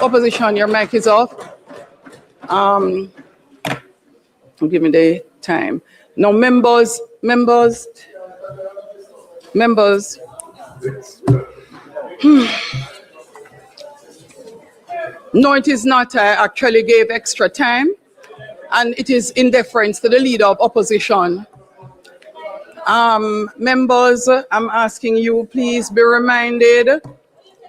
Opposition, your mic is off. Give me the time. Now, members. No, it is not. I actually gave extra time, and it is in deference to the leader of opposition. Members, I'm asking you, please be reminded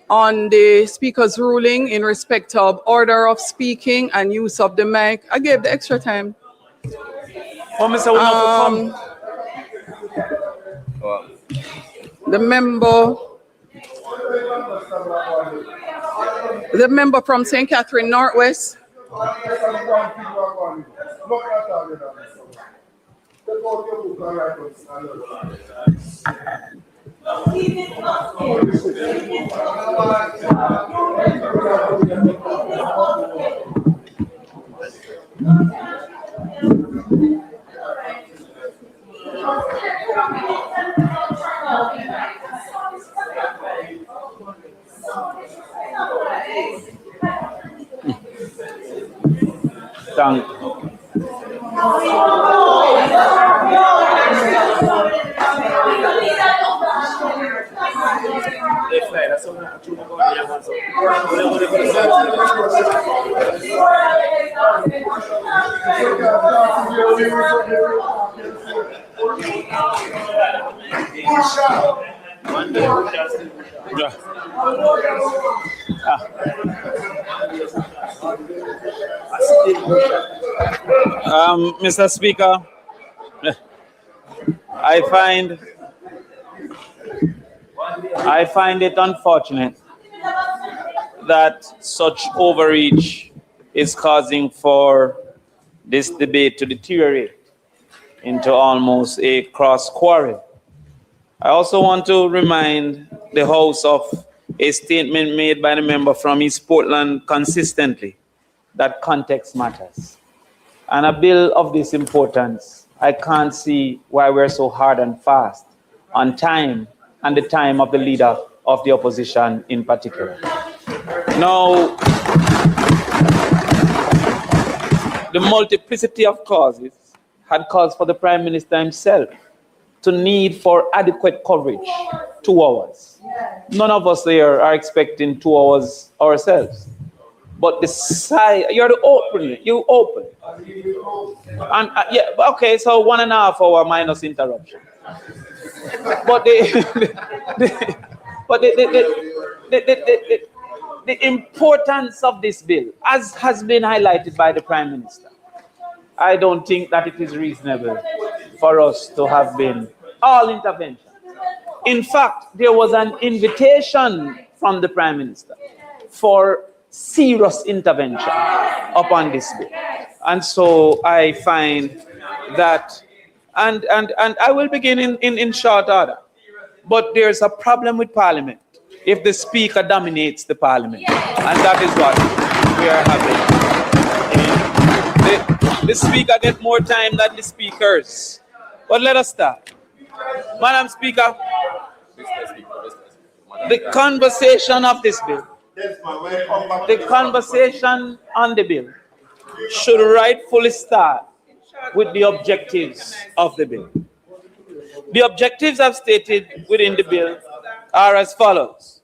on the speaker's ruling in respect of order of speaking and use of the mic. I gave the extra time. Oh, Mr. The member from St. Catherine Northwest. Thank Mr. Speaker, I find it unfortunate that such overreach is causing for this debate to deteriorate into almost a cross quarrel. I also want to remind the House of a statement made by the member from East Portland consistently, that context matters. And a bill of this importance, I can't see why we're so hard and fast on time and the time of the leader of the opposition in particular. Now, the multiplicity of causes had caused for the Prime Minister himself to need for adequate coverage 2 hours. None of us here are expecting 2 hours ourselves. But the side, you open. And yeah, okay, so 1.5 hours minus interruption. But the importance of this bill, as has been highlighted by the Prime Minister, I don't think that it is reasonable for us to have been all intervention. In fact, there was an invitation from the Prime Minister for serious intervention upon this bill. And so I find that, and I will begin in short order, but there's a problem with Parliament if the Speaker dominates the Parliament. And that is what we are having. The Speaker gets more time than the speakers. But let us start. Madam Speaker, the conversation of this bill, the conversation on the bill should rightfully start with the objectives of the bill. The objectives I've stated within the bill are as follows: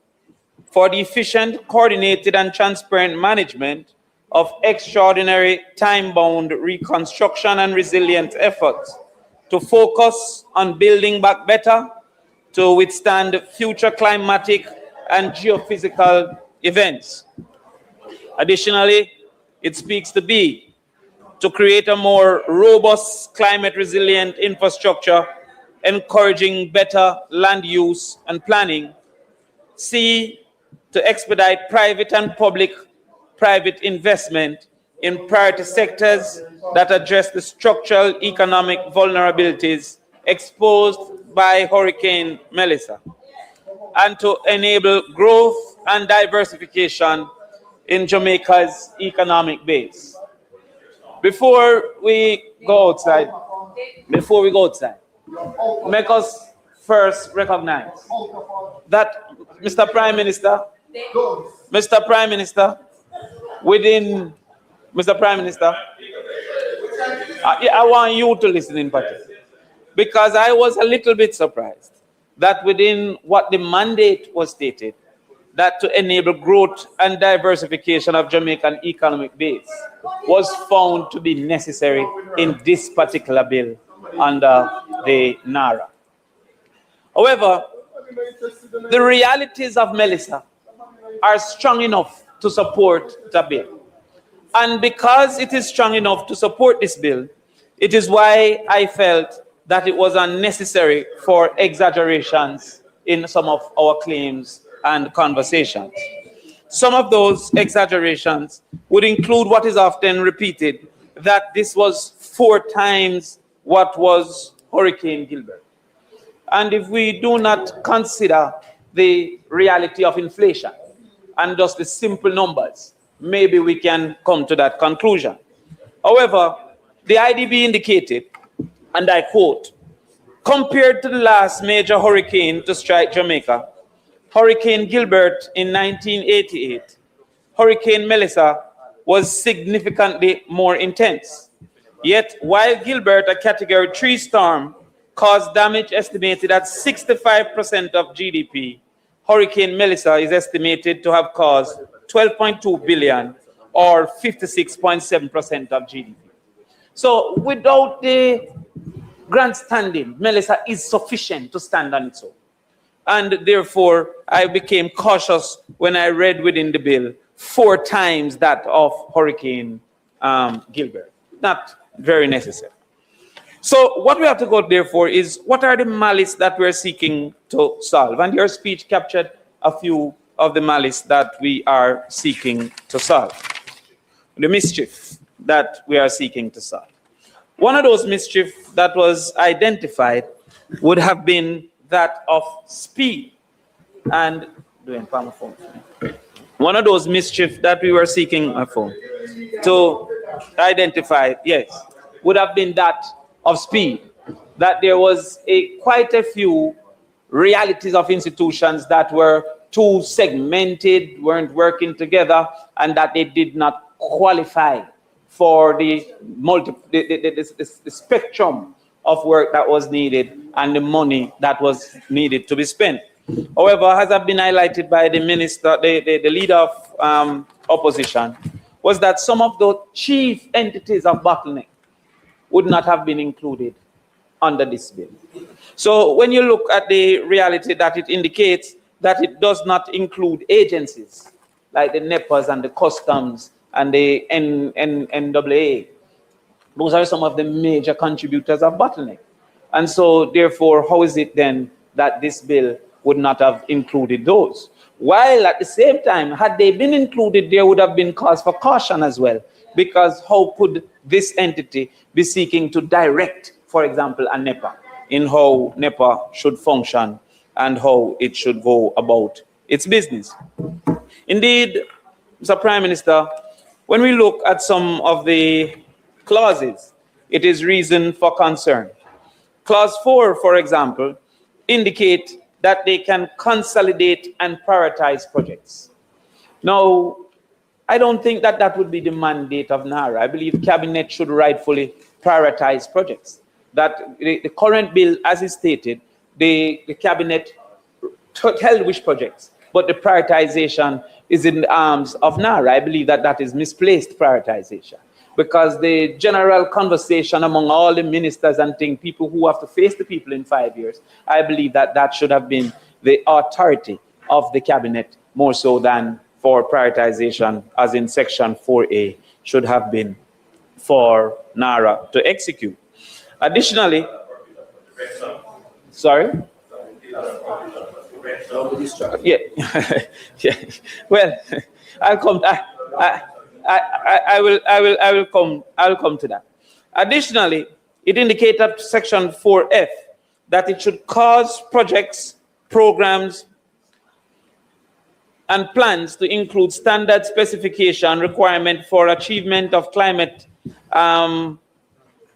for the efficient, coordinated, and transparent management of extraordinary time-bound reconstruction and resilient efforts to focus on building back better to withstand future climatic and geophysical events. Additionally, it speaks to B, to create a more robust climate resilient infrastructure, encouraging better land use and planning. C, to expedite private and public-private investment in priority sectors that address the structural economic vulnerabilities exposed by Hurricane Melissa, and to enable growth and diversification in Jamaica's economic base. Before we go outside, make us first recognize that Mr. Prime Minister, within, Mr. Prime Minister, I want you to listen in particular, because I was a little bit surprised that within what the mandate was stated, that to enable growth and diversification of Jamaican economic base was found to be necessary in this particular bill under the NARA. However, the realities of Melissa are strong enough to support the bill. And because it is strong enough to support this bill, it is why I felt that it was unnecessary for exaggerations in some of our claims and conversations. Some of those exaggerations would include what is often repeated, that this was 4 times what was Hurricane Gilbert. And if we do not consider the reality of inflation and just the simple numbers, maybe we can come to that conclusion. However, the IDB indicated, and I quote, compared to the last major hurricane to strike Jamaica, Hurricane Gilbert in 1988, Hurricane Melissa was significantly more intense. Yet, while Gilbert, a Category 3 storm, caused damage estimated at 65% of GDP, Hurricane Melissa is estimated to have caused 12.2 billion or 56.7% of GDP. So without the grandstanding, Melissa is sufficient to stand on its own. And therefore, I became cautious when I read within the bill 4 times that of Hurricane Gilbert. Not very necessary. So what we have to go therefore is, what are the malice that we're seeking to solve? And your speech captured a few of the malice that we are seeking to solve. The mischief that we are seeking to solve. One of those mischief that was identified would have been that of speed. And doing palm phone. One of those mischief that we were seeking to identify, yes, would have been that of speed. That there was quite a few realities of institutions that were too segmented, weren't working together, and that they did not qualify for the spectrum of work that was needed and the money that was needed to be spent. However, as have been highlighted by the minister, the leader of opposition, was that some of the chief entities of bottleneck would not have been included under this bill. So when you look at the reality that it indicates, that it does not include agencies like the NEPAs and the customs and the NAA. Those are some of the major contributors of bottleneck. And so therefore, how is it then that this bill would not have included those? While at the same time, had they been included, there would have been cause for caution as well, because how could this entity be seeking to direct, for example, a NEPA in how NEPA should function and how it should go about its business? Indeed, Mr. Prime Minister, when we look at some of the clauses, it is reason for concern. Clause 4, for example, indicate that they can consolidate and prioritize projects. Now, I don't think that that would be the mandate of NARA. I believe Cabinet should rightfully prioritize projects. That the current bill, as is stated, the Cabinet held which projects, but the prioritization is in the arms of NARA. I believe that that is misplaced prioritization, because the general conversation among all the ministers and people who have to face the people in 5 years, I believe that that should have been the authority of the Cabinet more so than for prioritization, as in Section 4A, should have been for NARA to execute. Additionally, sorry? Yeah, yeah. Well, I'll come. I'll come to that. Additionally, it indicated Section 4F that it should cause projects, programs, and plans to include standard specification requirement for achievement of climate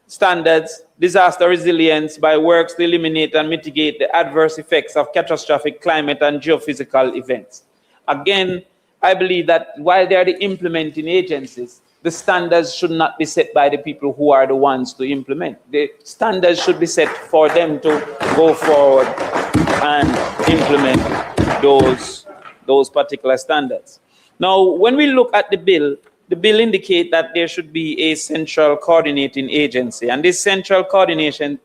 standards, disaster resilience by works to eliminate and mitigate the adverse effects of catastrophic climate and geophysical events. Again, I believe that while they are the implementing agencies, the standards should not be set by the people who are the ones to implement. The standards should be set for them to go forward and implement those particular standards. Now, when we look at the bill indicates that there should be a central coordinating agency, and this central coordinating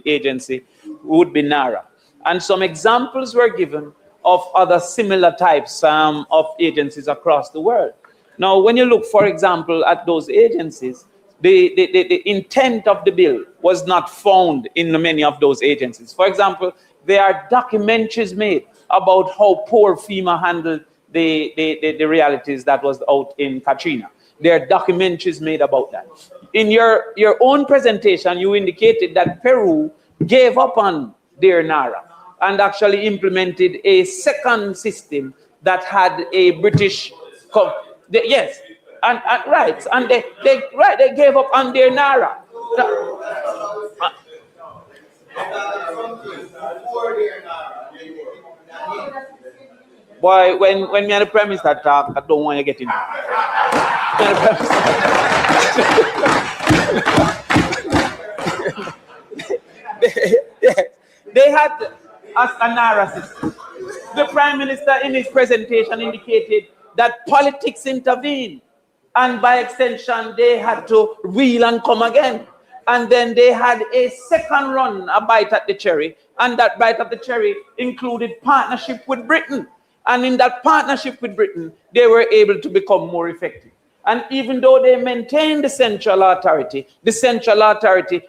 agency would be NARA. And some examples were given of other similar types of agencies across the world. Now, when you look, for example, at those agencies, the intent of the bill was not found in many of those agencies. For example, there are documentaries made about how poor FEMA handled the realities that was out in Katrina. There are documentaries made about that. In your own presentation, you indicated that Peru gave up on their NARA and actually implemented a second system that had a British... Yes, and right, and they gave up on their NARA. Boy, when me and the Prime Minister talk, I don't want to get in. They had a NARA system. The Prime Minister in his presentation indicated that politics intervened, and by extension, they had to wheel and come again. And then they had a second run, a bite at the cherry, and that bite of the cherry included partnership with Britain. And in that partnership with Britain, they were able to become more effective. And even though they maintained the central authority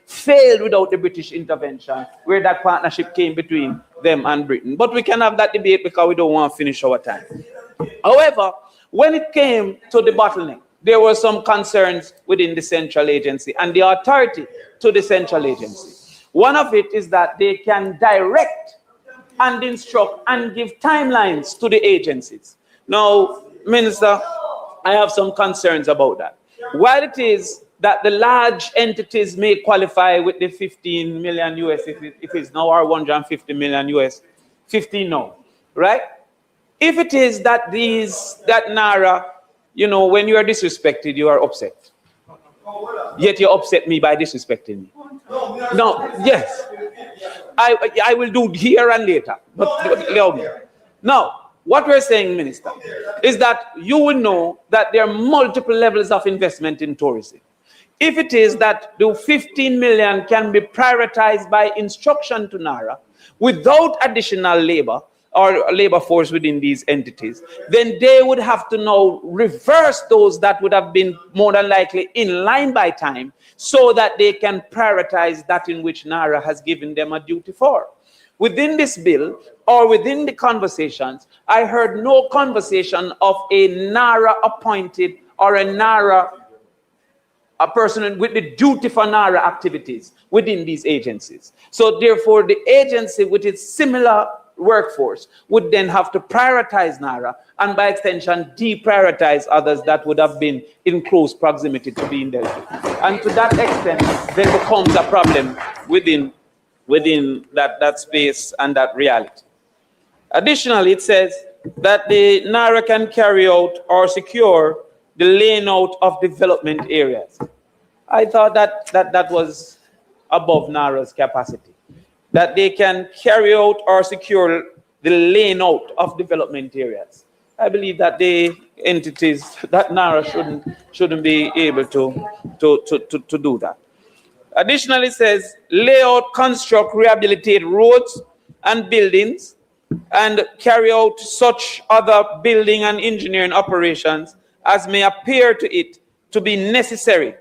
failed without the British intervention, where that partnership came between them and Britain. But we can have that debate because we don't want to finish our time. However, when it came to the bottleneck, there were some concerns within the central agency and the authority to the central agency. One of it is that they can direct and instruct and give timelines to the agencies. Now, Minister, I have some concerns about that. While it is that the large entities may qualify with the 15 million US, if it's now or 150 million US, 15 now, right? If it is that that NARA, you know, when you are disrespected, you are upset. Yet you upset me by disrespecting me. No, yes. I will do here and later, but allow me. Now, what we're saying, Minister, is that you will know that there are multiple levels of investment in tourism. If it is that the 15 million can be prioritized by instruction to NARA without additional labor or labor force within these entities, then they would have to now reverse those that would have been more than likely in line by time so that they can prioritize that in which NARA has given them a duty for. Within this bill or within the conversations, I heard no conversation of a NARA appointed or a person with the duty for NARA activities within these agencies. So therefore, the agency with its similar workforce would then have to prioritize NARA and by extension deprioritize others that would have been in close proximity to being dealt with. And to that extent, there becomes a problem within that space and that reality. Additionally, it says that the NARA can carry out or secure the laying out of development areas. I thought that was above NARA's capacity. That they can carry out or secure the laying out of development areas. I believe that the entities that NARA shouldn't be able to do that. Additionally, it says lay out, construct, rehabilitate roads and buildings and carry out such other building and engineering operations as may appear to it to be necessary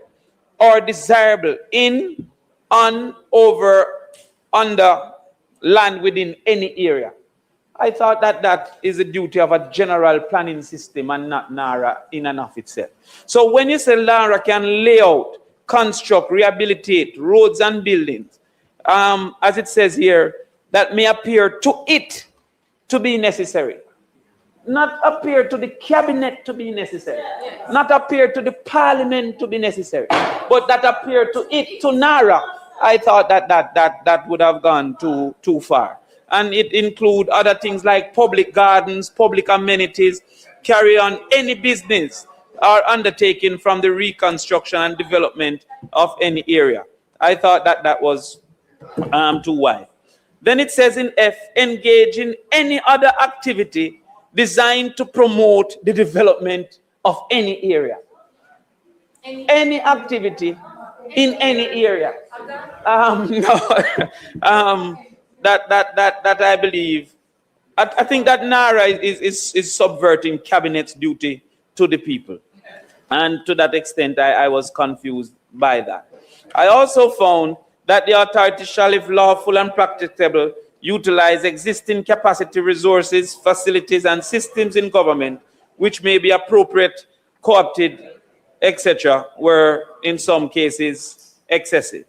or desirable in, on, over, under land within any area. I thought that is the duty of a general planning system and not NARA in and of itself. So when you say NARA can lay out, construct, rehabilitate roads and buildings, as it says here, that may appear to it to be necessary. Not appear to the cabinet to be necessary. Not appear to the parliament to be necessary. But that appear to it, to NARA. I thought that would have gone too far. And it include other things like public gardens, public amenities, carry on any business or undertaking from the reconstruction and development of any area. I thought that that was too wide. Then it says in F, engage in any other activity designed to promote the development of any area. Any activity in any area. No, that I believe, I think that NARA is subverting cabinet's duty to the people. And to that extent, I was confused by that. I also found that the authority shall, if lawful and practicable, utilize existing capacity, resources, facilities, and systems in government, which may be appropriate, co-opted, etc., were in some cases excessive.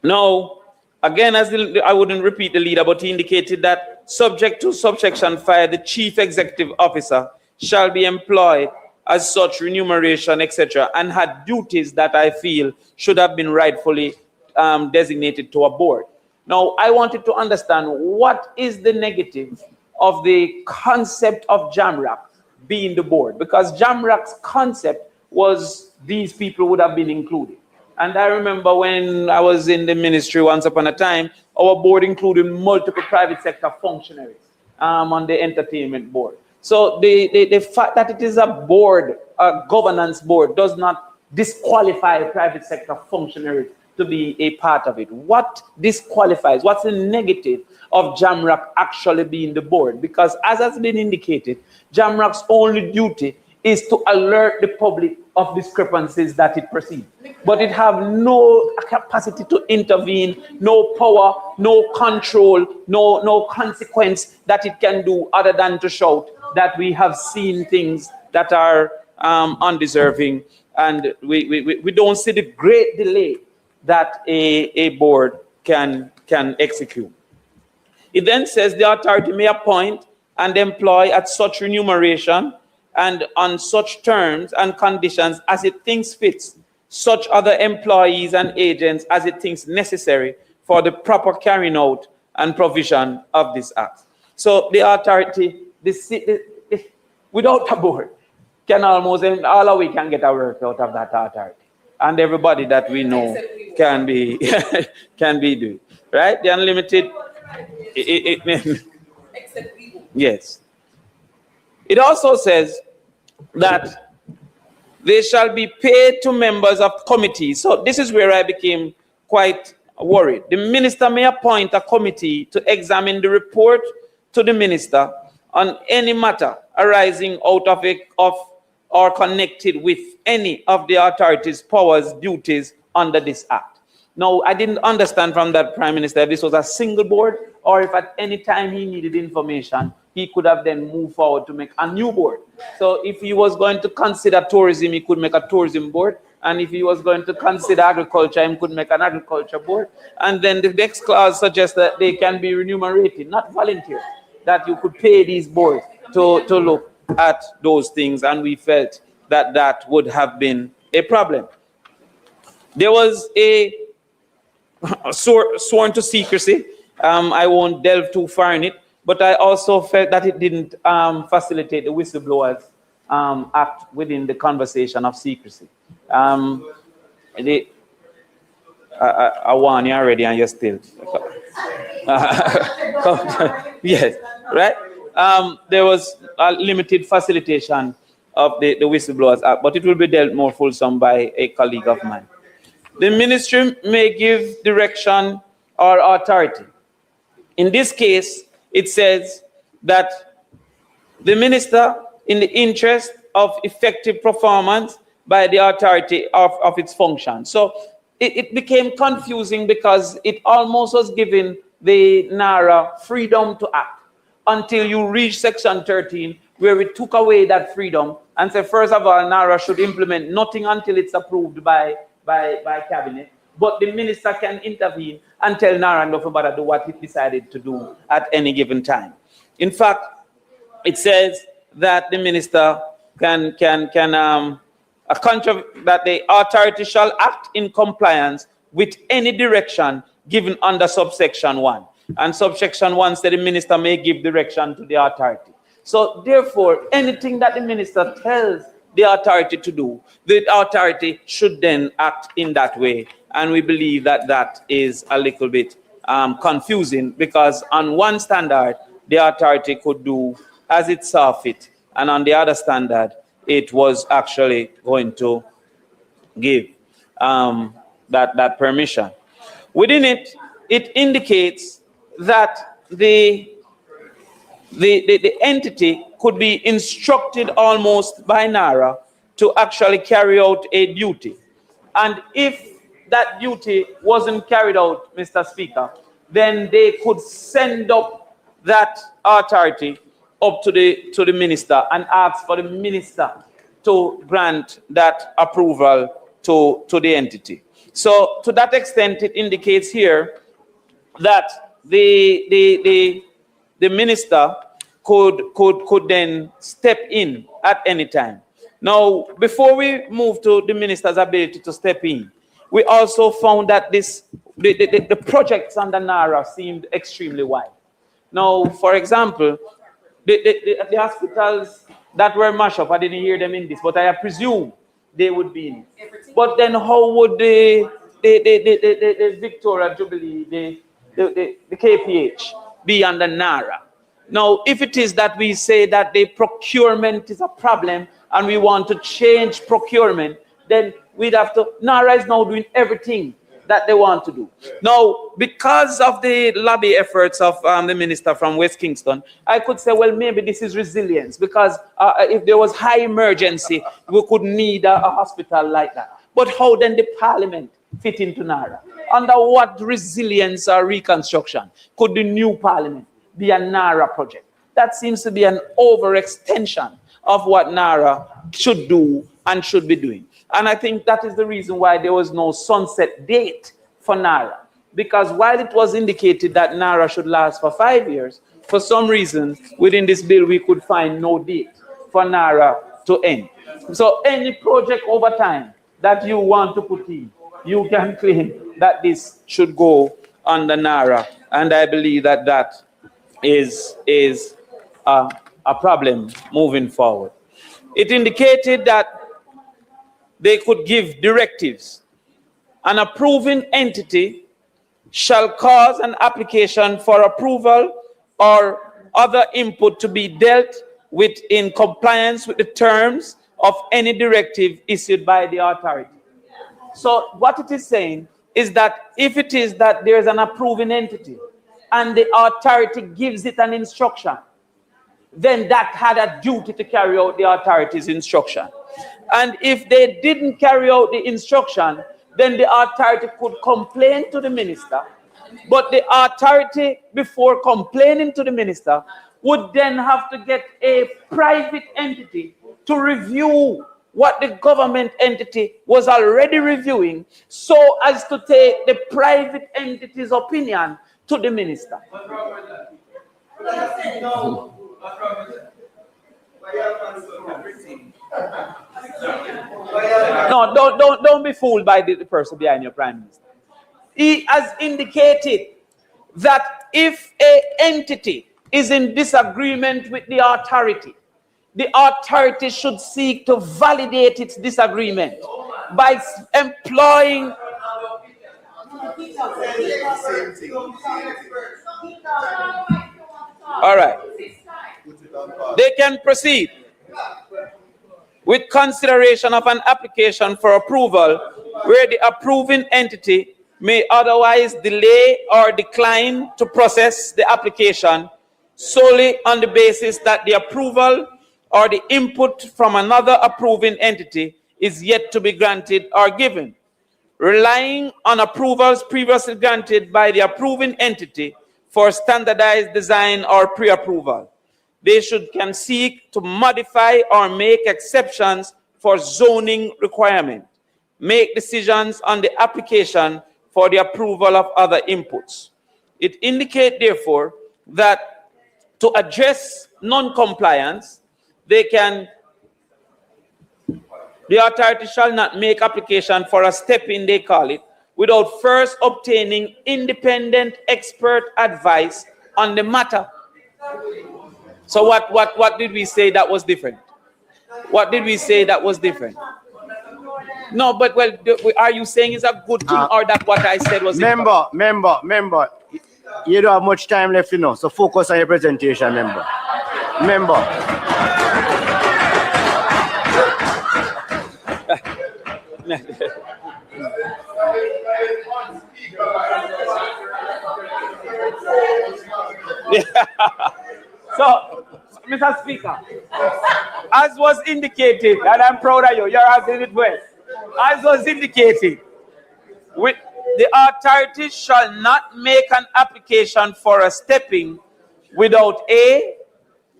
Now, again, I wouldn't repeat the leader, but he indicated that subject to subsection 5, the chief executive officer shall be employed as such, remuneration, etc., and had duties that I feel should have been rightfully designated to a board. Now, I wanted to understand what is the negative of the concept of JAMRAC being the board, because JAMRAC's concept was these people would have been included. And I remember when I was in the ministry once upon a time, our board included multiple private sector functionaries on the entertainment board. So the fact that it is a board, a governance board, does not disqualify private sector functionaries to be a part of it. What disqualifies, what's the negative of JAMRAC actually being the board? Because as has been indicated, JAMRAC's only duty is to alert the public of discrepancies that it perceives. But it have no capacity to intervene, no power, no control, no consequence that it can do other than to shout that we have seen things that are undeserving, and we don't see the great delay that a board can execute. It then says the authority may appoint and employ at such remuneration and on such terms and conditions as it thinks fits, such other employees and agents as it thinks necessary for the proper carrying out and provision of this act. So the authority, without a board, can almost, all of we can get our work out of that authority. And everybody that we know can be doing, right? The unlimited, yes. It also says that they shall be paid to members of committees. So this is where I became quite worried. The minister may appoint a committee to examine the report to the minister on any matter arising out of or connected with any of the authority's powers, duties under this act. Now, I didn't understand from that Prime Minister if this was a single board or if at any time he needed information, he could have then moved forward to make a new board. So if he was going to consider tourism, he could make a tourism board. And if he was going to consider agriculture, he could make an agriculture board. And then the next clause suggests that they can be remunerated, not volunteer, that you could pay these boards to look at those things. And we felt that that would have been a problem. There was a sworn to secrecy. I won't delve too far in it, but I also felt that it didn't facilitate the whistleblowers act within the conversation of secrecy. I warn you already and you're still. Yes, right? There was a limited facilitation of the whistleblowers act, but it will be dealt more fulsome by a colleague of mine. The ministry may give direction or authority. In this case, it says that the minister, in the interest of effective performance by the authority of its function. So it became confusing because it almost was giving the NARA freedom to act until you reach section 13, where we took away that freedom and said, first of all, NARA should implement nothing until it's approved by cabinet, but the minister can intervene and tell NARA nothing but do what he decided to do at any given time. In fact, it says that the minister that the authority shall act in compliance with any direction given under subsection 1. And subsection 1 said the minister may give direction to the authority. So therefore, anything that the minister tells the authority to do, the authority should then act in that way. And we believe that that is a little bit confusing, because on one standard, the authority could do as it saw fit, and on the other standard, it was actually going to give that permission. Within it, it indicates that the entity could be instructed almost by NARA to actually carry out a duty. And if that duty wasn't carried out, Mr. Speaker, then they could send up that authority up to the minister and ask for the minister to grant that approval to the entity. So to that extent, it indicates here that the minister could then step in at any time. Now, before we move to the minister's ability to step in, we also found that the projects under NARA seemed extremely wide. Now, for example, the hospitals that were mashed up, I didn't hear them in this, but I presume they would be in it. But then how would the Victoria Jubilee, the KPH, be under NARA? Now, if it is that we say that the procurement is a problem and we want to change procurement, then we'd have to, NARA is now doing everything that they want to do. Now, because of the lobby efforts of the minister from West Kingston, I could say, well, maybe this is resilience, because if there was high emergency, we could need a hospital like that. But how then the parliament fit into NARA? Under what resilience or reconstruction could the new parliament be a NARA project? That seems to be an overextension of what NARA should do and should be doing. And I think that is the reason why there was no sunset date for NARA. Because while it was indicated that NARA should last for 5 years, for some reason within this bill we could find no date for NARA to end. So any project over time that you want to put in, you can claim that this should go under NARA. And I believe that that is a problem moving forward. It indicated that they could give directives. An approving entity shall cause an application for approval or other input to be dealt with in compliance with the terms of any directive issued by the authority. So what it is saying is that if it is that there is an approving entity and the authority gives it an instruction, then that had a duty to carry out the authority's instruction. And if they didn't carry out the instruction, then the authority could complain to the minister. But the authority, before complaining to the minister, would then have to get a private entity to review what the government entity was already reviewing, so as to take the private entity's opinion to the minister. No, don't be fooled by the person behind your prime minister. He has indicated that if an entity is in disagreement with the authority should seek to validate its disagreement by employing. All right. They can proceed with consideration of an application for approval where the approving entity may otherwise delay or decline to process the application solely on the basis that the approval or the input from another approving entity is yet to be granted or given. Relying on approvals previously granted by the approving entity for standardized design or pre-approval, they can seek to modify or make exceptions for zoning requirement, make decisions on the application for the approval of other inputs. It indicates, therefore, that to address non-compliance, the authority shall not make application for a step-in, they call it, without first obtaining independent expert advice on the matter. So what did we say that was different? What did we say that was different? No, but well, are you saying it's a good thing or that what I said was incorrect? Member, you don't have much time left, so focus on your presentation, member. So, Mr. Speaker, as was indicated, and I'm proud of you, you're asking it well. As was indicated, the authorities shall not make an application for a stepping without A,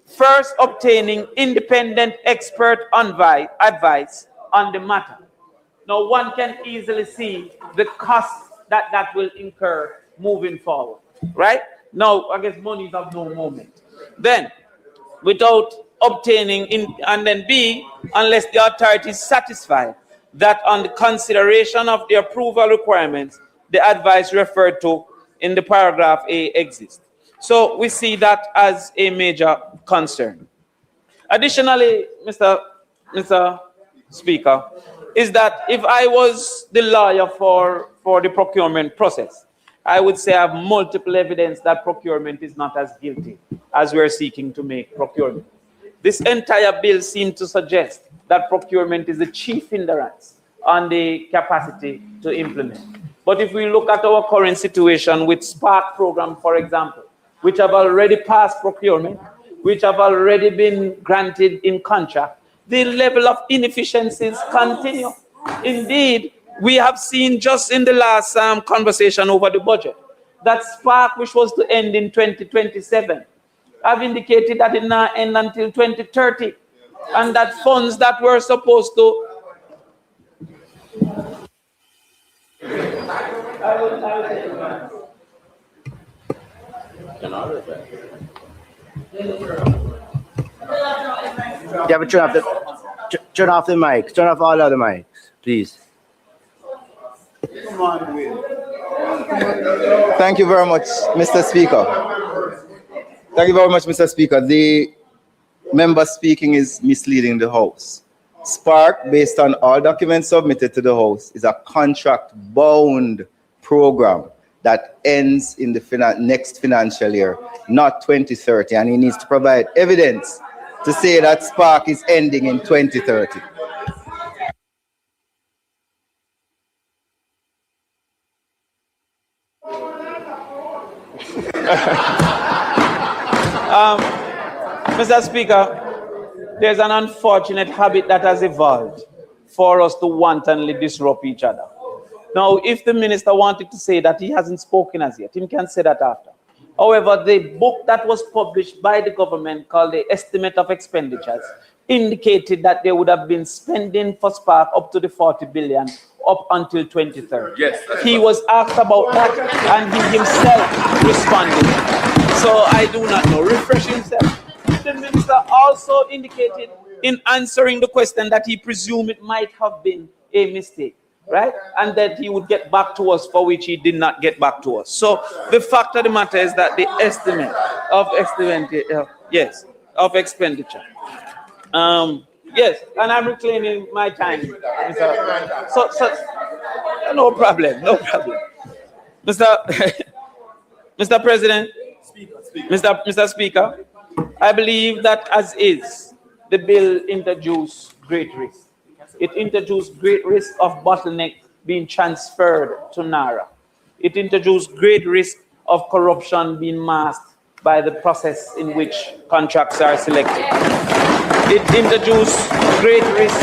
first obtaining independent expert advice on the matter. Now, one can easily see the cost that will incur moving forward, right? Now, I guess money is of no moment. Then, without obtaining, and then B, unless the authority is satisfied that on the consideration of the approval requirements, the advice referred to in the paragraph A exists. So we see that as a major concern. Additionally, Mr. Speaker, is that if I was the lawyer for the procurement process, I would say I have multiple evidence that procurement is not as guilty as we're seeking to make procurement. This entire bill seems to suggest that procurement is the chief hindrance on the capacity to implement. But if we look at our current situation with Spark program, for example, which have already passed procurement, which have already been granted in contract, the level of inefficiencies continue. Indeed, we have seen just in the last conversation over the budget that Spark, which was to end in 2027, have indicated that it now end until 2030, and that funds that were supposed to Yeah, but turn off the mic. Turn off all of the mics, please. Thank you very much, Mr. Speaker. Thank you very much, Mr. Speaker. The member speaking is misleading the House. Spark, based on all documents submitted to the House, is a contract-bound program that ends in the next financial year, not 2030, and he needs to provide evidence to say that Spark is ending in 2030. Mr. Speaker, there's an unfortunate habit that has evolved for us to wantonly disrupt each other. Now, if the minister wanted to say that he hasn't spoken as yet, he can say that after. However, the book that was published by the government called the Estimate of Expenditures indicated that they would have been spending for Spark up to the 40 billion up until 2030. Yes, he was asked about that and he himself responded. So I do not know. Refresh himself. The minister also indicated in answering the question that he presumed it might have been a mistake, right? And that he would get back to us, for which he did not get back to us. So the fact of the matter is that the estimate of expenditure, yes, yes, and I'm reclaiming my time. So no problem. Mr. President, Mr. Speaker, I believe that as is, the bill introduced great risk. It introduced great risk of bottleneck being transferred to NARA. It introduced great risk of corruption being masked by the process in which contracts are selected. It introduced great risk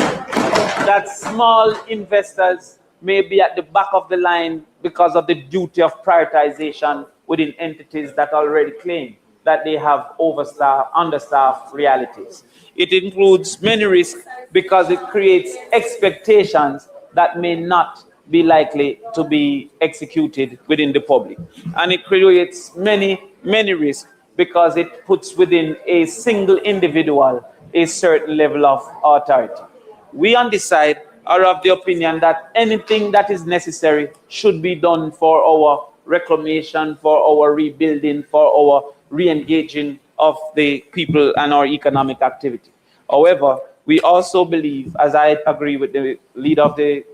that small investors may be at the back of the line because of the duty of prioritization within entities that already claim that they have understaffed realities. It includes many risks because it creates expectations that may not be likely to be executed within the public. And it creates many risks because it puts within a single individual a certain level of authority. We on this side are of the opinion that anything that is necessary should be done for our reclamation, for our rebuilding, for our re-engaging of the people and our economic activity. However, we also believe, as I agree with the leader of the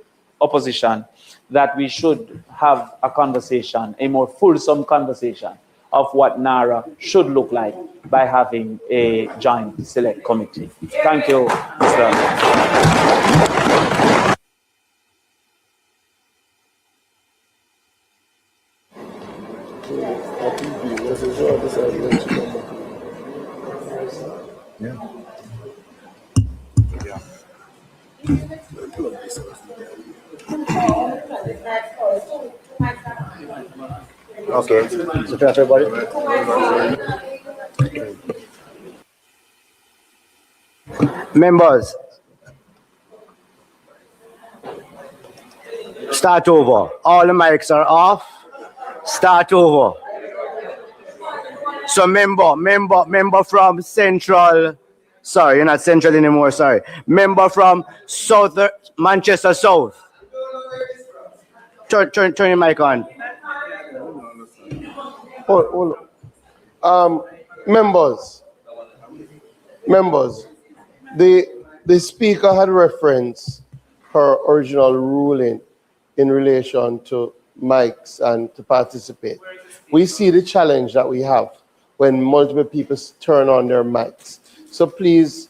opposition, that we should have a conversation, a more fulsome conversation of what NARA should look like by having a joint select committee. Thank you, Mr. Okay. So to everybody. Members, start over. All the mics are off. Start over. So member from Central. Sorry, you're not Central anymore. Sorry. Member from South Manchester South. Turn your mic on. Hold on. Members, the speaker had referenced her original ruling in relation to mics and to participate. We see the challenge that we have when multiple people turn on their mics. So please,